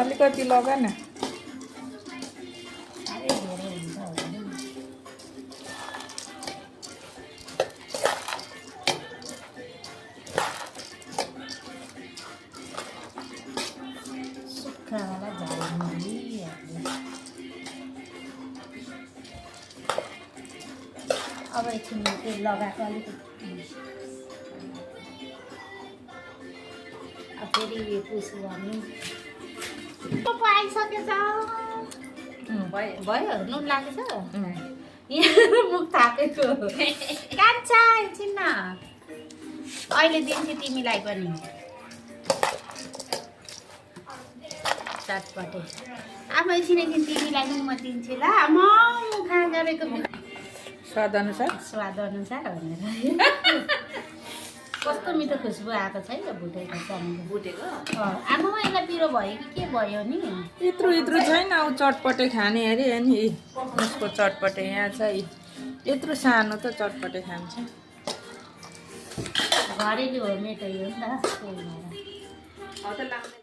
अलिकति लगा न। अब एकछिन तेल लगाएको अलिकति फेरि पुसु हामी आइसकेछ। भयो नुन लागेछ यहाँ मुख थापेको कान्छ एकछिन न अहिले दिन्छु तिमीलाई पनि चटपटे। अब एकछिन तिमीलाई पनि म दिन्छु ल। म खा गरेको स्वाद अनुसार भनेर कस्तो मिठो खुसबु आएको छ है भुटेको चामल भुटेको। आमा यसलाई पिरो भयो कि के भयो नि? यत्रो छैन ऊ चटपटे खाने अरे नि उसको चटपटे। यहाँ चाहिँ यत्रो सानो त चटपटे खान्छ। घरेलु हो मेटै हो नि त।